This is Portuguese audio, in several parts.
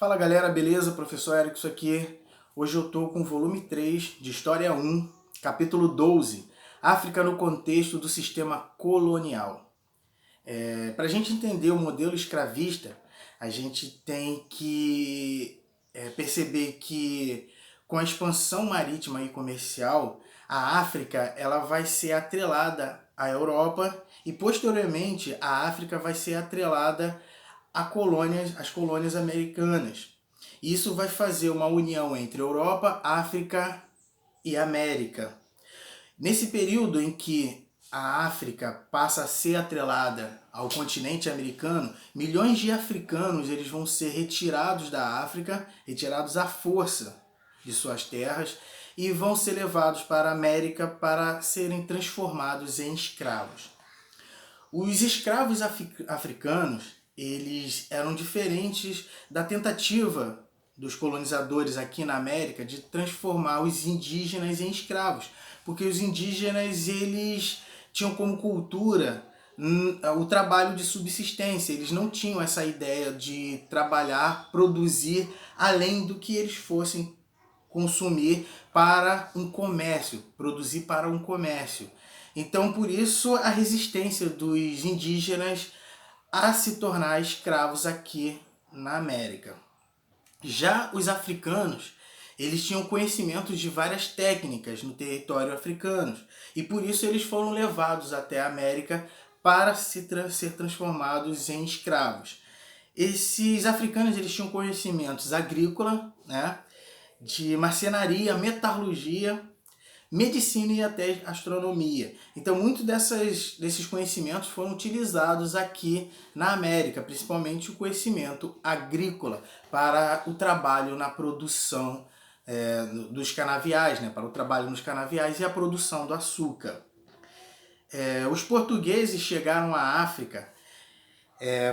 Fala galera, beleza? Professor Érico isso aqui. Hoje eu tô com o volume 3 de História 1, capítulo 12, África no contexto do sistema colonial. Para a gente entender o modelo escravista, a gente tem que perceber que com a expansão marítima e comercial, a África ela vai ser atrelada à Europa e posteriormente a África vai ser atrelada às colônias americanas. Isso vai fazer uma união entre Europa, África e América. Nesse período em que a África passa a ser atrelada ao continente americano, milhões de africanos eles vão ser retirados da África, retirados à força de suas terras e vão ser levados para a América para serem transformados em escravos. Os escravos africanos eles eram diferentes da tentativa dos colonizadores aqui na América de transformar os indígenas em escravos, porque os indígenas eles tinham como cultura o trabalho de subsistência, eles não tinham essa ideia de trabalhar, produzir além do que eles fossem consumir para um comércio, produzir para um comércio. Então, por isso, a resistência dos indígenas a se tornar escravos aqui na América. Já os africanos, eles tinham conhecimentos de várias técnicas no território africano e por isso eles foram levados até a América para ser transformados em escravos. Esses africanos eles tinham conhecimentos agrícola, né, de marcenaria, metalurgia, medicina e até astronomia. Então, muitos desses conhecimentos foram utilizados aqui na América, principalmente o conhecimento agrícola para o trabalho na produção dos canaviais, né, para o trabalho nos canaviais e a produção do açúcar. Os portugueses chegaram à África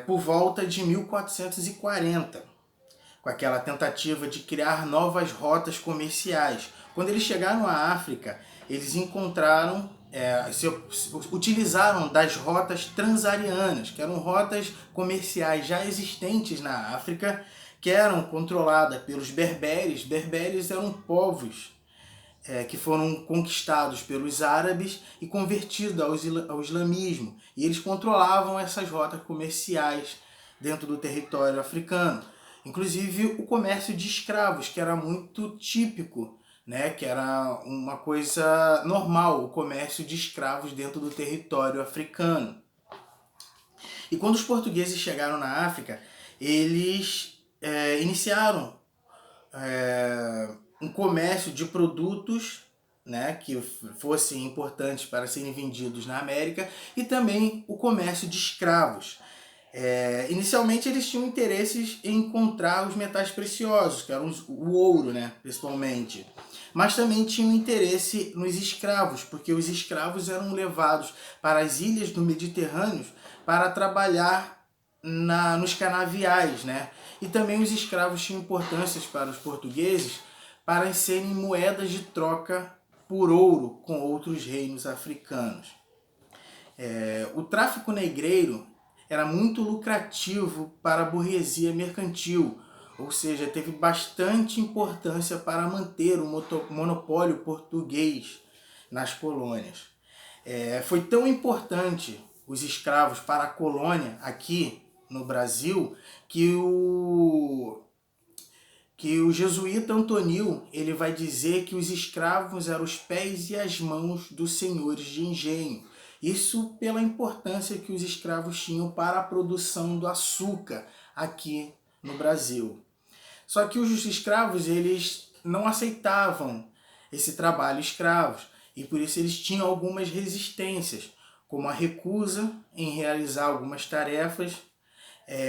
por volta de 1440, com aquela tentativa de criar novas rotas comerciais. Quando eles chegaram à África, eles utilizaram das rotas transarianas, que eram rotas comerciais já existentes na África, que eram controladas pelos berberes. Berberes eram povos que foram conquistados pelos árabes e convertidos ao islamismo. E eles controlavam essas rotas comerciais dentro do território africano. Inclusive o comércio de escravos, que era muito típico, né? Que era uma coisa normal, o comércio de escravos dentro do território africano. E quando os portugueses chegaram na África, eles iniciaram um comércio de produtos, né, que fossem importantes para serem vendidos na América e também o comércio de escravos. Inicialmente eles tinham interesses em encontrar os metais preciosos, que eram o ouro, né, principalmente. Mas também tinham interesse nos escravos, porque os escravos eram levados para as ilhas do Mediterrâneo para trabalhar nos canaviais, né? E também os escravos tinham importância para os portugueses para serem moedas de troca por ouro com outros reinos africanos. O tráfico negreiro era muito lucrativo para a burguesia mercantil, ou seja, teve bastante importância para manter o monopólio português nas colônias. Foi tão importante os escravos para a colônia aqui no Brasil que o jesuíta Antonil ele vai dizer que os escravos eram os pés e as mãos dos senhores de engenho. Isso pela importância que os escravos tinham para a produção do açúcar aqui no Brasil. Só que os escravos eles não aceitavam esse trabalho escravos e por isso eles tinham algumas resistências, como a recusa em realizar algumas tarefas,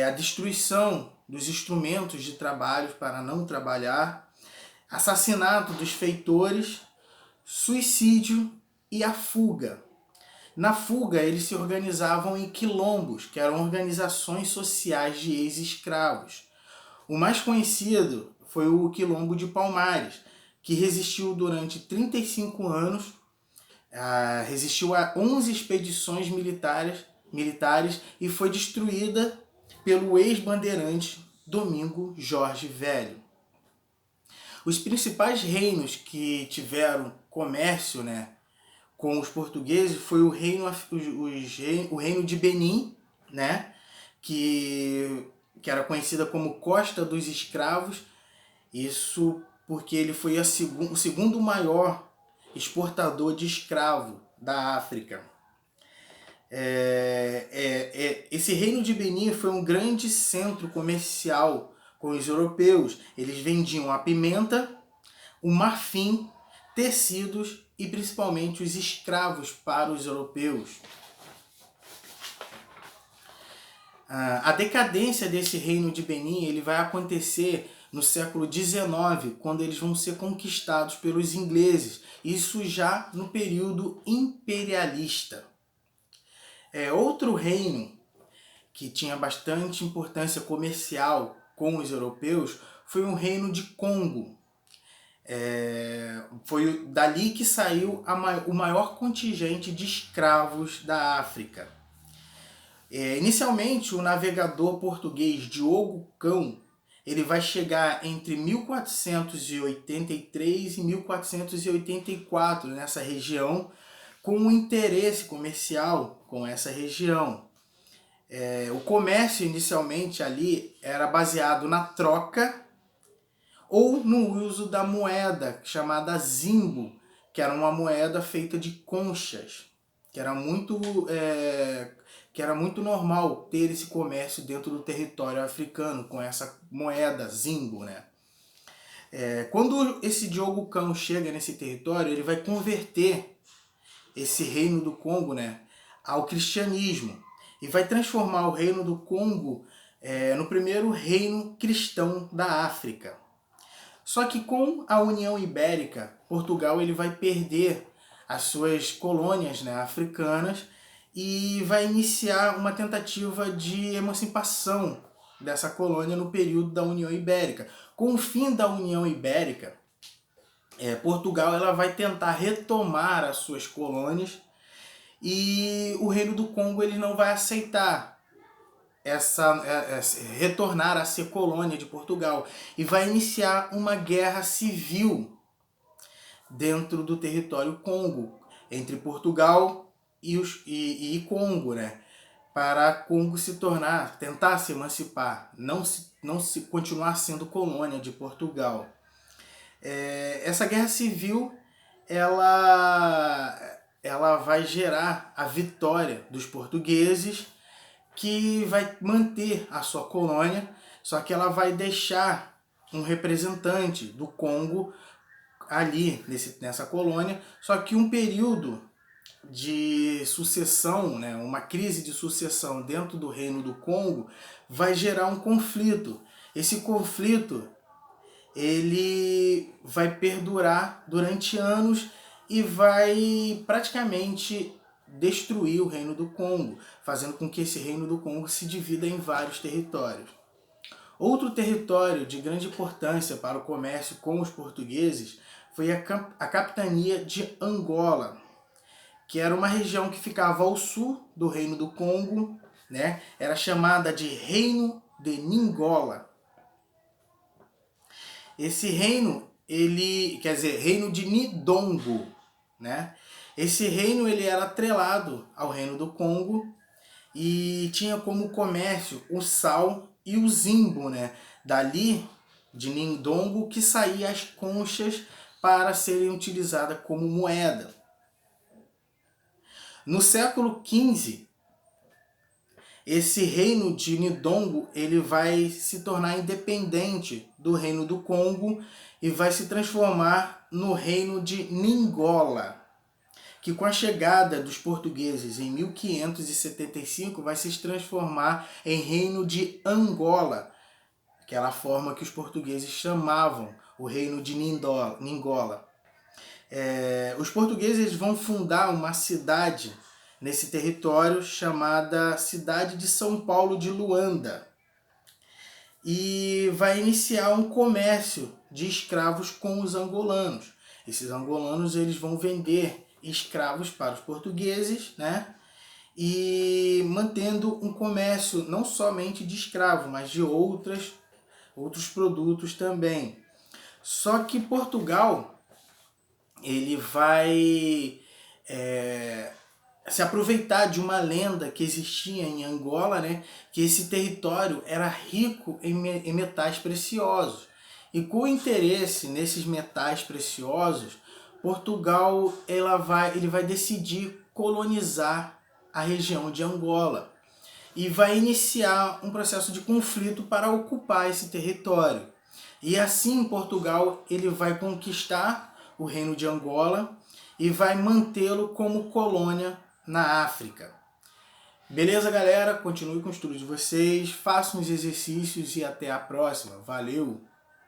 a destruição dos instrumentos de trabalho para não trabalhar, assassinato dos feitores, suicídio e a fuga. Na fuga, eles se organizavam em quilombos, que eram organizações sociais de ex-escravos. O mais conhecido foi o Quilombo de Palmares, que resistiu durante 35 anos, resistiu a 11 expedições militares e foi destruída pelo ex-bandeirante Domingo Jorge Velho. Os principais reinos que tiveram comércio, né, com os portugueses foi o reino de Benim, né, que era conhecida como Costa dos Escravos. Isso porque ele foi o segundo maior exportador de escravo da África. Esse reino de Benim foi um grande centro comercial com os europeus. Eles vendiam a pimenta, o marfim, tecidos e principalmente os escravos para os europeus. A decadência desse reino de Benim ele vai acontecer no século XIX, quando eles vão ser conquistados pelos ingleses. Isso já no período imperialista. Outro reino que tinha bastante importância comercial com os europeus foi o reino de Congo. Foi dali que saiu o maior contingente de escravos da África. Inicialmente, o navegador português Diogo Cão ele vai chegar entre 1483 e 1484 nessa região, com um interesse comercial com essa região. O comércio inicialmente ali era baseado na troca ou no uso da moeda chamada zimbo, que era uma moeda feita de conchas, que era muito normal ter esse comércio dentro do território africano com essa moeda zimbo, né? Quando esse Diogo Cão chega nesse território, ele vai converter esse reino do Congo, né, ao cristianismo e vai transformar o reino do Congo no primeiro reino cristão da África. Só que com a União Ibérica, Portugal ele vai perder as suas colônias, né, africanas e vai iniciar uma tentativa de emancipação dessa colônia no período da União Ibérica. Com o fim da União Ibérica, Portugal ela vai tentar retomar as suas colônias e o Reino do Congo ele não vai aceitar retornar a ser colônia de Portugal e vai iniciar uma guerra civil dentro do território Congo, entre Portugal e Congo, né? Para Congo tentar se emancipar, não se continuar sendo colônia de Portugal. Essa guerra civil ela vai gerar a vitória dos portugueses, que vai manter a sua colônia, só que ela vai deixar um representante do Congo ali nessa colônia, só que um período de sucessão, né, uma crise de sucessão dentro do Reino do Congo vai gerar um conflito. Esse conflito ele vai perdurar durante anos e vai praticamente destruir o Reino do Congo, fazendo com que esse Reino do Congo se divida em vários territórios. Outro território de grande importância para o comércio com os portugueses foi a capitania de Angola, que era uma região que ficava ao sul do Reino do Congo, né? Era chamada de Reino de Ningola. Esse reino, Reino de Nidongo, né? Esse reino ele era atrelado ao Reino do Congo e tinha como comércio o sal e o zimbo, né? Dali, de Nindongo, que saía as conchas para serem utilizadas como moeda. No século XV, esse reino de Nidongo ele vai se tornar independente do Reino do Congo e vai se transformar no Reino de Ningola, que com a chegada dos portugueses em 1575 vai se transformar em Reino de Angola, aquela forma que os portugueses chamavam o Reino de Ningola. Os portugueses vão fundar uma cidade nesse território chamada Cidade de São Paulo de Luanda e vai iniciar um comércio de escravos com os angolanos. Esses angolanos eles vão vender escravos para os portugueses, né? E mantendo um comércio não somente de escravo, mas de outras outros produtos também. Só que Portugal, ele vai se aproveitar de uma lenda que existia em Angola, né, que esse território era rico em metais preciosos. E com interesse nesses metais preciosos, Portugal ele vai decidir colonizar a região de Angola e vai iniciar um processo de conflito para ocupar esse território. E assim Portugal ele vai conquistar o reino de Angola e vai mantê-lo como colônia na África. Beleza, galera? Continue com o estudo de vocês, façam os exercícios e até a próxima. Valeu!